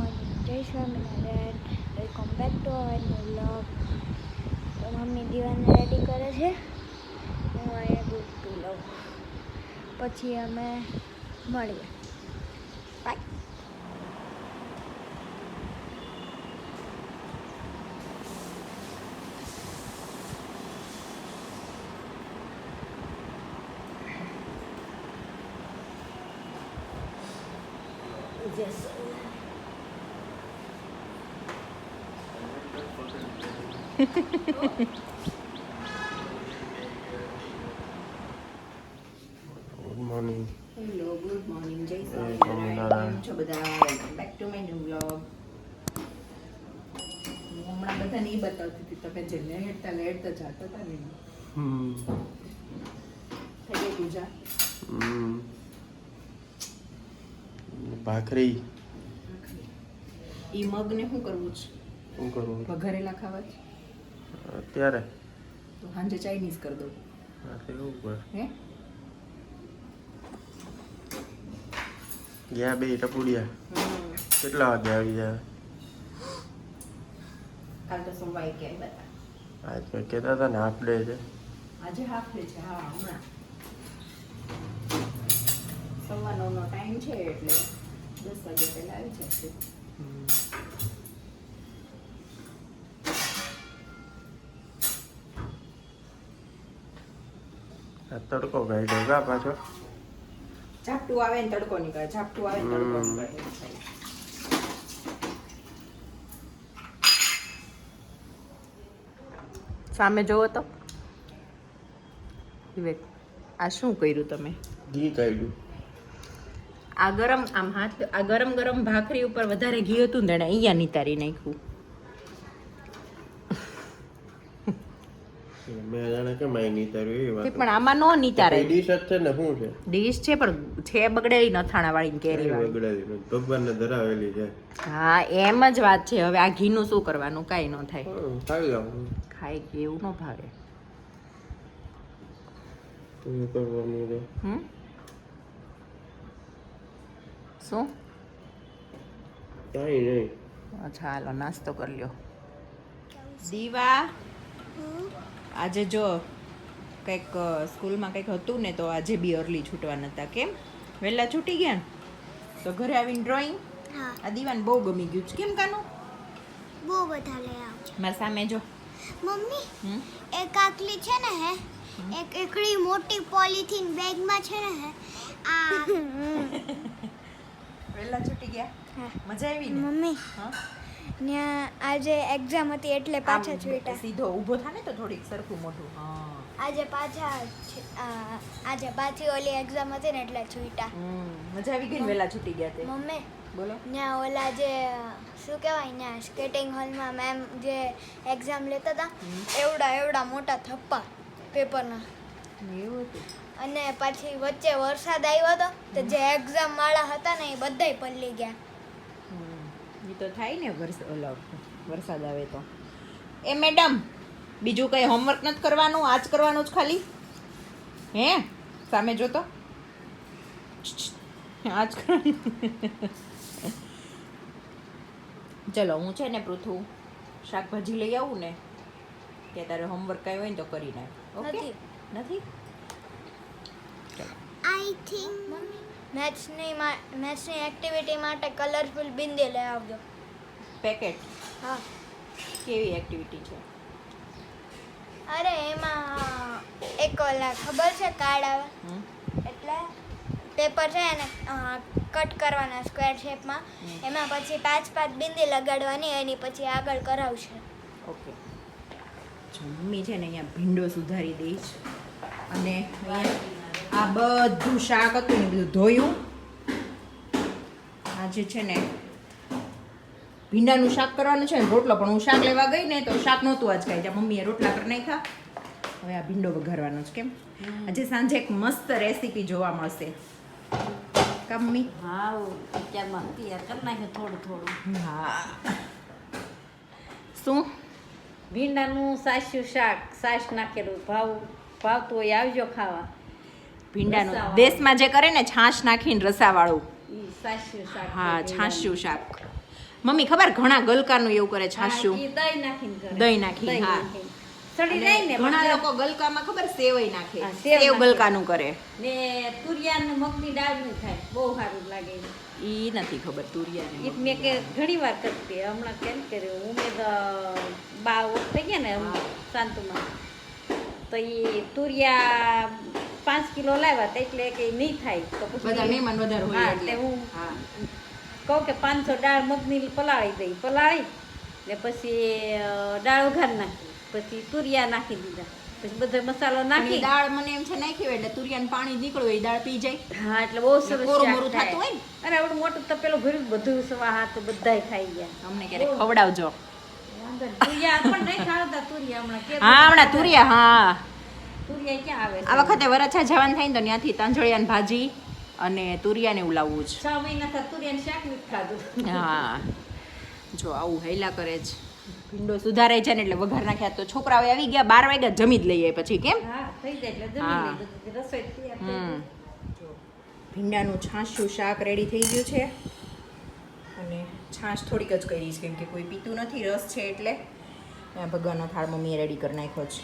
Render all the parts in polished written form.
Morning, જય Swaminarayan. Welcome back to our new vlog. તો mummy Deewane ready કરે છે, હું અહીંયા દૂધ પી લઉં, પછી અમે મળીએ. Bye. Yes. Good morning. Hello, good morning, જય સ્વામિનારાયણ. સ્વામિનારાયણ. કેમ છો બધા? Welcome back to my new vlog. હું હમણાં બધાને એ બતાવતી હતી, તમે જે લેડતા જતા હતા ને, થઈ ગઈ પૂજા. ભાખરી ઈ મગને શું કરવું છે? શું કરવું વઘારેલા ખાવા છે અત્યારે? તો સાંજે ચાઇનીઝ કરી દઉં. એવું કર. હે ગયા બે ટપુડિયા કેટલા વાગે આવી જાય? કાલ તો સોમવારે ક્યાંય બતા. આજ મેં કહેતા હતા ને હાફ ડે છે. આજે હાફ ડે છે. હા, હમણાં 9:15 ટાઈમ છે એટલે 10 વાગ્યા પહેલા આવી જશે. આ તડકો કાઢ્યો કા પાછો? ઝાપટું આવે ને તડકો નીકળે, ઝાપટું આવે ને તડકો નીકળે. સામે જોવો તો વિવેક, આ શું કર્યું તમે? ઘી કાઢ્યું. આ ગરમ આમ હાથ આ ગરમ ગરમ ભાખરી ઉપર વધારે ઘી હતું ને તેને અહીંયા નિતારી નાખ્યું. મેં જાણે કેમ આઈ નહીં તાર્યું એ વાત. પણ આમાં નો નિતારે. ડીશ જ છે ને શું છે? ડીશ છે પણ છે બગડેલી નથાણા વાળી કેરી વાળી. બગડાવી ભગવાનને ધરાવેલી છે. હા, એમ જ વાત છે. હવે આ ઘીનું શું કરવાનું? કાંઈ ન થાય. ખાઈ જાવ. ખાય કે એવું ન ભાવે. શું કરવાનું છે? શું? કાંઈ નહીં. અચ્છા, હાલો નાસ્તો કરી લ્યો. દીવા, આજે જો કંઈક સ્કૂલમાં કંઈક હતું ને તો આજે બી અર્લી છૂટવાના હતા. કેમ વહેલા છૂટી ગયા ને તો ઘરે આવીને ડ્રોઈંગ. હા, આ દીવાને બહુ ગમી ગયું છે. કેમ કાનું? બહુ બધા લઈ આવજો. મારા સામે જો. મમ્મી, એક આકલી છે ને હે, એક એકડી મોટી પોલિથીન બેગમાં છે ને હે, આ વહેલા છૂટી ગયા. હા. મજા આવી ને? મમ્મી, હા, ત્યાં આજે એક્ઝામ હતી એટલે પાછા છૂટા. સીધો ઊભો થા ને તો થોડીક સરખું મોઢું. હા, આજે પાછી ઓલી એક્ઝામ હતી ને એટલે છૂટા. મજા આવી ગઈ ને વહેલા છૂટી ગયા તે? મમ્મી, બોલો. ત્યાં ઓલા જે શું કહેવાય ત્યાં સ્કેટિંગ હોલમાં મેમ જે એક્ઝામ લેતા હતા એવડા એવડા મોટા થપ્પા પેપરના, એવું હતું. અને પછી વચ્ચે વરસાદ આવ્યો હતો તો જે એક્ઝામ વાળા હતા ને એ બધાય પલળી ગયા. એ તો થાય ને વરસાદ આવે તો. એ મેડમ, બીજું કંઈ હોમવર્ક નથી કરવાનું? આજ કરવાનું જ ખાલી? હે સામે જોતો આજ કરવાનું. ચલો, હું છે ને પૃથુ શાકભાજી લઈ આવું ને કે તારે હોમવર્ક કાંઈ હોય ને તો કરી નાખ. ઓકે? નથી? આઈ થિંક મેથ્સની એક્ટિવિટી માટે કલરફુલ બિંદી લઈ આવજો. પેકેટ? હા. કેવી એક્ટિવિટી છે? અરે એમાં એક ઓલા ખબર છે કાર્ડ આવે, એટલે પેપર છે એને કટ કરવાના સ્ક્વેર શેપમાં, એમાં પછી 5 બિંદી લગાડવાની, એની પછી આગળ કરાવશે. ઓકે. જો મમ્મી છે ને અહીંયા ભીંડો સુધારી દઈશ અને આ બધું શાક હતું ને બધું ધોયું. આજે છે ને ભીંડાનું શાક કરવાનું છે ને રોટલો, પણ હું શાક લેવા ગઈ ને તો શાક નહોતું આજ કાંઈ. ત્યાં મમ્મીએ રોટલા કરી નાખ્યા. હવે આ ભીંડો વઘારવાનો છે. કેમ આજે સાંજે એક મસ્ત રેસીપી જોવા મળશે. કા મમ્મી? હા, અત્યારમાં તૈયાર કરી નાખ્યું થોડું થોડું. હા. શું? ભીંડાનું સાસ્યું શાક, સાસ નાખેલું. ભાવતું હોય આવજો ખાવા. ભીંડાનું રસાવાળું. દેશમાં જે કરે ને છાશ નાખીને રસાવાળું. ઈ સાસ્યું શાક. હા, છાશિયું શાક. મમ્મી ખબર ઘણા ગલકાનું એવું કરે છાશું હા, ઈ દહીં નાખીને કરે. દહીં નાખી, દહીં હા. નાખીને. સડી અને જાય ને ઘણા પછી લોકો ગલકામાં ખબર સેવઈ નાખે હા, સેવ સેવ નાખે. ગલકાનું કરે ને તુરિયા ને મગની દાળનું થાય બહુ સારું લાગે ઈ નથી ખબર તુરિયા ઈ મેં કે ઘણી વાર કરતી હમણાં કેમ કર્યું ઉમેદ બા થઈ ગયા ને શાંતુમાં તો એ તુરિયા 5 કિલો લાવ્યા હતા એટલે કે નહીં થાય તો પછી બધા મહેમાન વધારે હોય હા, એટલે એટલે હું હા કહું કે 500 દાળ મગની પલાળી દઈ પલાળી ને પછી દાળ વઘાર નાખી પછી તુરિયા નાખી દીધા પછી બધો મસાલો પણ ઈ નાખી દાળ મને એમ છે નાખી હોય એટલે તુરિયાનું પાણી નીકળ્યું હોય એ દાળ પી જાય હા એટલે બહુ સરસ કોરું શાક મોરું થાય. થતું હોય ને. અરે આવડું મોટું તપેલું ભર્યું બધું સવા હાથ બધાય ખાઈ ગયા અમને ક્યારેક ખવડાવજો વાંધો નહીં. તુરિયા પણ નહીં ખાવતા તુરિયા હમણાં કેમ હા હમણાં તુરિયા હા તુરિયા ક્યાં આવે આ વખતે વરછા જવાનું થાય ને તો ત્યાંથી તાંજળિયાની ભાજી અને તુરિયાને એવું લાવવું જ 6 મહિના થયા તુરિયાનું શાક નથી ખાધું હા જો આવું હેલા કરે છે ભીંડો સુધારે છે ને એટલે વઘાર નાખ્યા તો છોકરાઓ આવી ગયા 12 વાગ્યા જમી જ લઈએ પછી કેમ હા થઈ જાય એટલે હા. જમી લઈ રસોઈ તૈયાર થઈ હમ ગઈ. જો ભીંડાનું છાશનું શાક રેડી થઈ ગયું છે અને છાશ થોડીક જ કરી છે કેમ કે કોઈ પીતું નથી રસ છે એટલે ભગવાનનો થાળ મમ્મીએ રેડી કરી નાખ્યો છે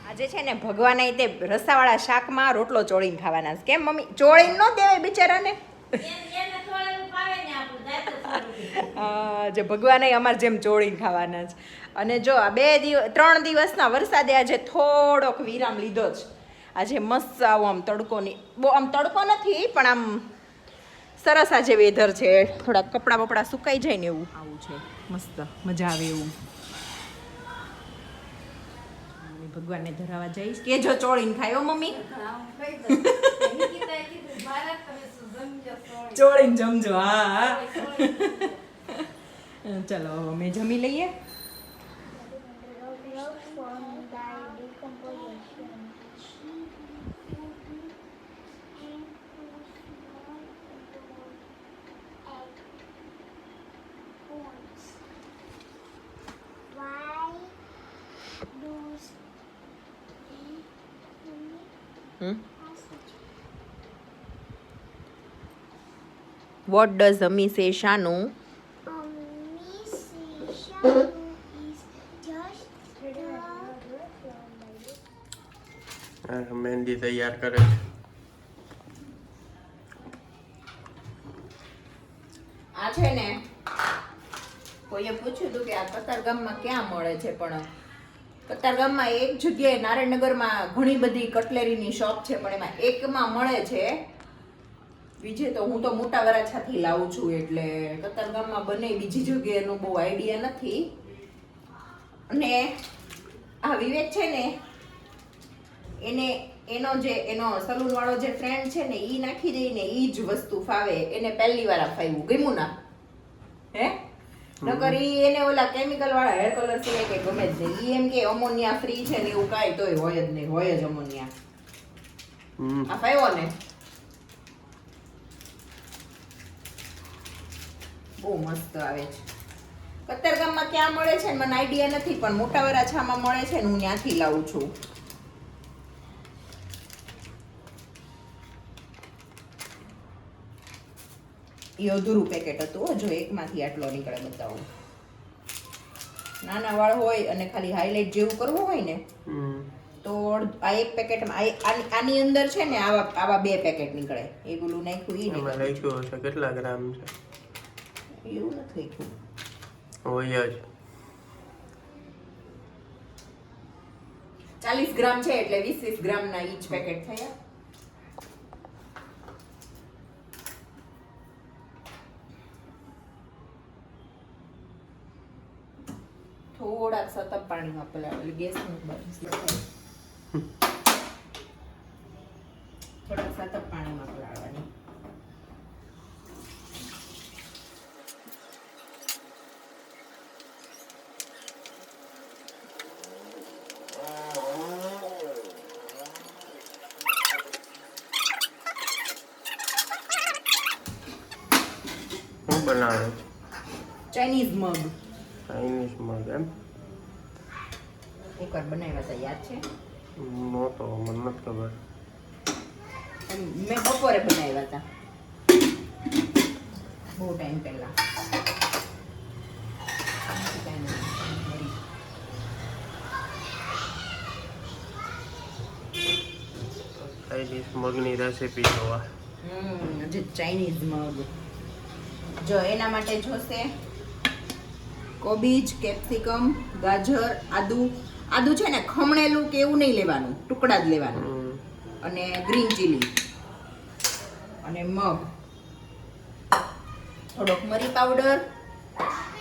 આજે છે ને ભગવાને તે રસાવાળા શાકમાં રોટલો ચોળીને ખાવાના છે કેમ મમ્મી ચોળીને ન દેવાય બિચારાને એને થોડું પાવે ને આપણું દાંત થોડું. જે ભગવાને અમારે જેમ ચોળીને ખાવાના છે અને જો આ 3 દિવસના વરસાદે આજે થોડોક વિરામ લીધો જ આજે મસ્ત આવો આમ તડકો ની બહુ આમ તડકો નથી પણ આમ સરસ આજે વેધર છે થોડા કપડાં બપડા સુકાઈ જાય ને એવું આવું છે મસ્ત મજા આવે એવું ભગવાનને ધરાવા જઈશ કે જો ચોળીને ખાયો મમ્મી હા, હું ખાઈ દઉં. નિકિતાએ કીધું, ભારત તમે શું જમજો સોળી. ચોળીને જમજો હા સોળી. ચલો અમે જમી લઈએ વોટ ડઝ અમી સે શાનું હા, મહેંદી તૈયાર કરે છે. આ છે ને કોઈએ પૂછ્યું હતું કે આ કતારગામમાં ક્યાં મળે છે પણ કતારગામમાં એક જગ્યાએ નારાયણનગરમાં ઘણી બધી કટલેરીની શોપ છે પણ એમાં એકમાં મળે છે બીજે તો હું તો મોટા વરાછાથી લાવું છું એટલે કતારગામમાં બને બીજી જગ્યાએનો બહુ આઈડિયા નથી અને આ વિવેક છે ને એનો સલૂન વાળો જે ફ્રેન્ડ છે ને ઈ નાખી દે ને ઈ જ વસ્તુ ફાવે એને પહેલી વાર ફાવ્યું ગમ્યું ના હે નકર ઈ એને ઓલા કેમિકલ વાળા હેર કલર સિવાય કે ગમે જ નહીં ઈ એમ કે અમોનિયા ફ્રી છે ને એવું કાંઈ તોય હોય જ નહીં હોય જ અમોનિયા આ ફાવ્યો ને બહુ મસ્ત આવે છે કતારગામમાં ક્યાં મળે છે ને મને આઈડિયા નથી પણ મોટા વરાછામાં મળે છે ને હું ત્યાંથી લાવું છું એ અધૂરું પેકેટ હતું હો, જો એકમાંથી આટલો નીકળે બતાવું નાના વાળ હોય અને ખાલી હાઇલાઇટ જેવું કરવું હોય ને તો આ એક પેકેટમાં આની અંદર છે ને આવા 2 પેકેટ નીકળે એક ઓલું નાખ્યું ઈ એમાં ને લખ્યું હશે કેટલા ગ્રામ છે એવું નથી લખ્યું હોય જ 40 ગ્રામ છે એટલે 20 ગ્રામના ઈચ પેકેટ થયા થોડાક સતત પાણીમાં પલાળવા ગેસનું બંધ થોડાક સતત પાણીમાં પલાળવાની શું બનાવે છે ચાઇનીઝ મગ ચાઇનીઝ મગ એમ એકવાર બનાવ્યા હતા યાદ છે નહોતો મને નથી ખબર મેં બપોરે બનાવ્યા હતા બહુ ટાઈમ પહેલા. ચાઇનીઝ મગની રેસીપી જોવા. જે ચાઇનીઝ મગ. જો એના માટે જોશે કોબીજ, કેપ્સિકમ, ગાજર, આદુ છે ને ખમણેલું કે એવું નહીં લેવાનું, ટુકડા જ લેવાનું. અને ગ્રીન ચીલી અને મગ, થોડોક મરી પાવડર,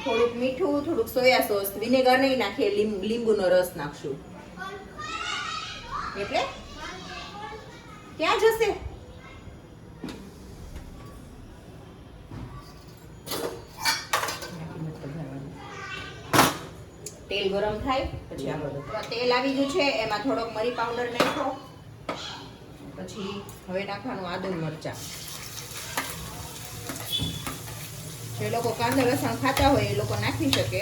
થોડુંક મીઠું, થોડુંક સોયા સોસ, વિનેગર નહીં નાખીએ, લીંબુનો રસ નાખશું. એટલે ક્યાં જશે? તેલ ગરમ થાય પછી આ બધું તેલ આવી ગયું છે, એમાં થોડોક મરી પાવડર નાખો. પછી હવે નાખવાનું આદુ મરચા. જે લોકો કાંદા લસણ ખાતા હોય એ લોકો નાખી શકે.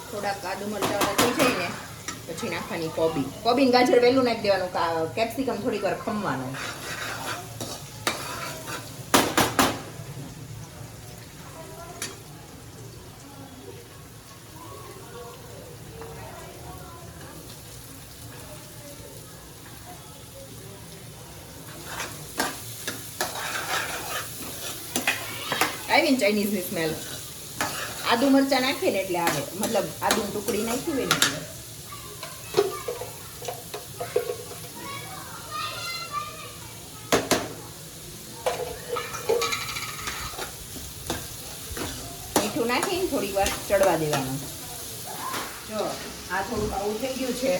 થોડાક આદુ મરચા થઈ જાય ને પછી નાખવાની કોબી ગાજર વહેલું નાખી દેવાનું. કેપ્સિકમ થોડીક વાર ખમવાનું. આવી ને ચાઇનીઝની સ્મેલ. આદુ મરચા નાખીએ ને એટલે આવે, મતલબ આદુની ટુકડી નાખી હોય ને એટલે. મીઠું નાખીને થોડીક વાર ચડવા દેવાનું. જો આ થોડુંક આવું થઈ ગયું છે,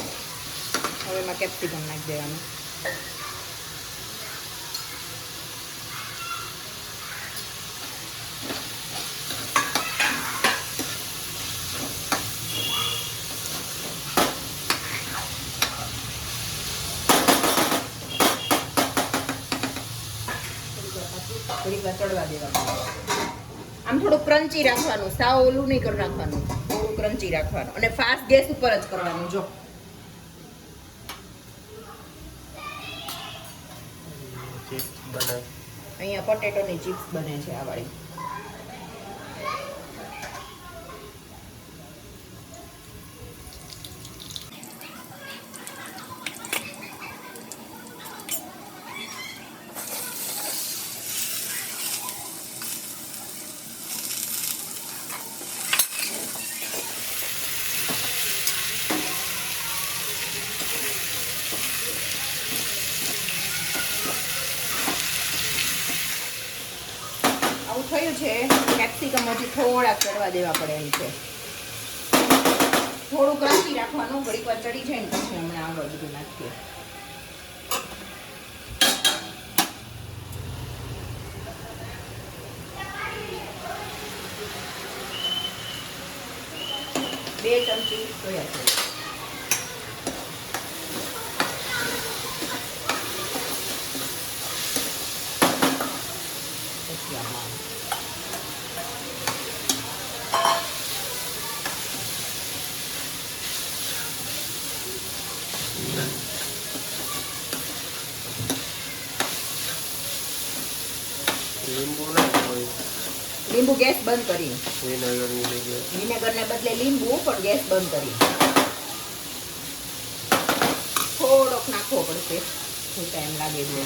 હવે એમાં કેપ્સિકમ નાખી દેવાનું. થોડીક વાર ચડવા દેવાનું. આમ થોડું ક્રન્ચી રાખવાનું, સાવ ઓલું નહીં કરી નાખવાનું, થોડું ક્રન્ચી રાખવાનું. અને ફાસ્ટ ગેસ ઉપર જ કરવાનું. જો ચિપ્સ બને. અહીંયા પોટેટોની ચિપ્સ બને છે આ વાળી. થયું છે. કેપ્સિકમ હજી થોડાક ચડવા દેવા પડે એમ છે. થોડું ક્રન્ચી રાખવાનું, ઘડીક વાર ચડી જાય ને પછી હમણાં આગળ બધું નાખીએ. બે ચમચી સોયા સોસ. લીંબુ નાખો હોય. લીંબુ ગેસ બંધ કરી. વિનેગરની જગ્યાએ વિનેગરને બદલે લીંબુ, પણ ગેસ બંધ કરી. થોડોક નાખવો પડશે, શું ટાઈમ લાગે છે.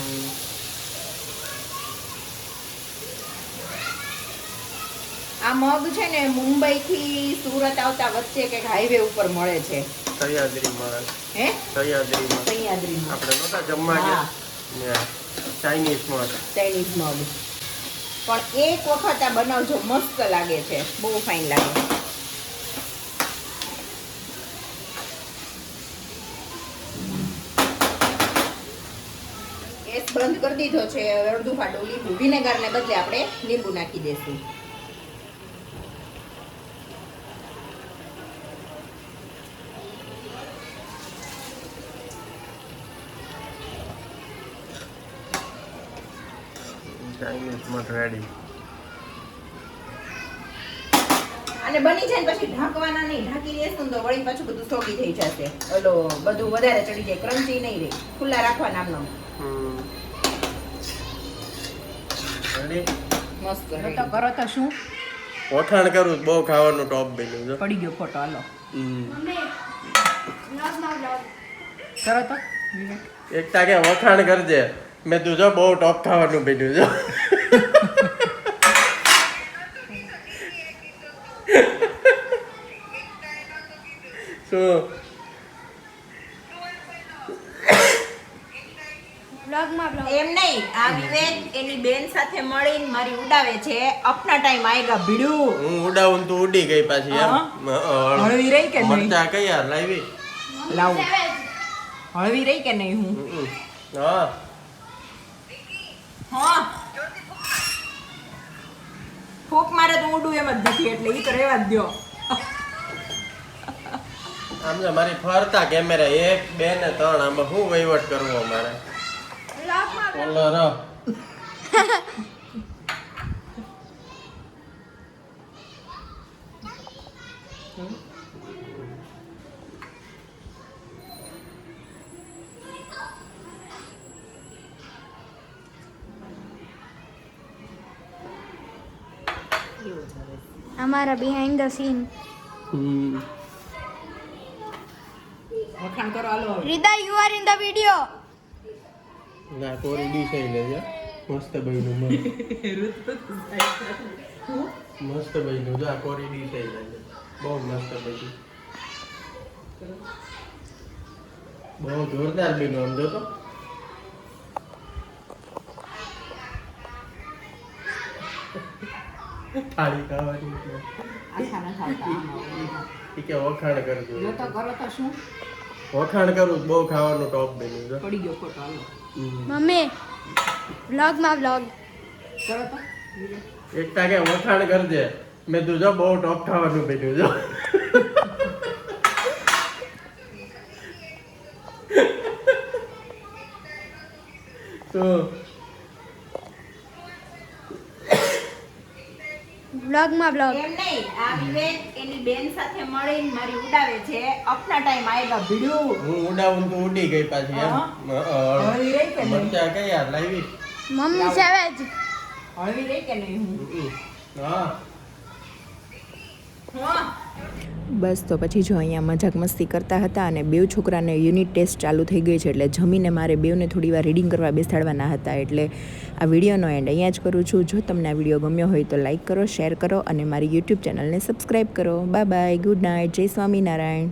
આ મગ છે ને મુંબઈ થી સુરત આવતા વચ્ચે કંઈક હાઈવે ઉપર મળે છે. સહ્યાદ્રીમાં. હે? સહ્યાદ્રીમાં. સહ્યાદ્રીમાં આપણે નહોતા જમવા ગયા ત્યાં ચાઇનીઝ મગ. ચાઇનીઝ મગ. પણ એક વખત આ બનાવજો, મસ્ત લાગે છે, બહુ ફાઇન લાગે. ગેસ બંધ કરી દીધો છે. હવે અડધું ફાટું લીંબુ, વિનેગરને બદલે આપણે લીંબુ નાખી દઈશું. ચાઇનીઝ મગ રેડી. અને બની જાય ને પછી ઢાંકવાના નહીં, ઢાંકી દેશું ને તો વળી પાછું બધું સોગી થઈ જશે. ઓલો બધું વધારે ચડી જાય, ક્રન્ચી નહીં રહે. ખુલ્લા રાખવાના આમનો. રેડી મસ્ત તો કરો તો શું વખાણ કરું બહુ ખાવાનું ટોપ બન્યું છે. પડી ગયો ફોટો. હાલો મમ્મી વ્લોગમાં વ્લોગ કરો તો વિવેક. એકતા કે વખાણ કરજે. મેં તું જો બહુ ટોપ ખાવાનું બન્યું છે. શું વ્લોગમાં વ્લોગ એમ નહીં, આ વિવેક એની બેન સાથે મળીને મારી ઉડાવે છે. અપના ટાઈમ આયેગા ભીડું. હું ઉડાવું તું ઉડી ગઈ પાછી એમ. હળવી રહી કે નહીં? મરચા કઈ યાર લાવી? લાવું. હળવી રહી કે નહીં હું? હા હા ફૂક મારે તો ઉડું એમ જ નથી, એટલે ઈ તો રહેવા જ દ્યો. આમ જો મારી ફરતા કેમેરા 1 2 ને 3 આમાં શું વહીવટ કરવો મારે? વ્લોગમાં ઓલો રો અમારા બિહાઇન્ડ ધ સીન. વખાણ કરો હાલો હવે. Rida you are in the video. ના કોરી ડી થઈ લેજે. મસ્ત બન્યું મસ્ત બન્યું જો આ કોરી ડી થઈ લેજે. બહુ મસ્ત બન્યું. બહુ જોરદાર બન્યું આમ જો તો. થાળી ખાવાની છે. આછા ન ખાવતા આમાં. ઈ કે વખાણ કરજો. જો તો કરો તો શું વખાણ કરું બહુ ખાવાનું ટોપ બન્યું છે. પડી ગયો ફોટો. હાલો મમ્મી વ્લોગમાં વ્લોગ કરો તો એકતા કે વખાણ કરજે. મેં તું જો બહુ ટોપ ખાવાનું બન્યું જો. તો વ્લોગમાં વ્લોગ એમ નહીં, આ વિવેક એની બેન સાથે મળીને મારી ઉડાવે છે. અપના ટાઈમ આયેગા ભીડું. હું ઉડાવું તું ઉડી ગઈ પાછી એમ. હળવી રહી કે નહીં? મરચા કઈ યાર લાવી? મમ્મી સેવેજ. હળવી રહી કે નહીં હું? હા બસ તો પછી જો અહીંયા મજાક મસ્તી કરતા હતા અને બેવ છોકરાને યુનિટ ટેસ્ટ ચાલુ થઈ ગઈ છે, એટલે જમીને મારે બેવને થોડી વાર રીડિંગ કરવા બેસાડવાના હતા. એટલે આ વિડીયોનો એન્ડ અહીંયા જ કરું છું. જો તમને આ વિડીયો ગમ્યો હોય તો લાઇક કરો, શેર કરો અને મારી યુટ્યુબ ચેનલને સબસ્ક્રાઈબ કરો. બાય બાય, ગુડ નાઇટ, જય સ્વામિનારાયણ.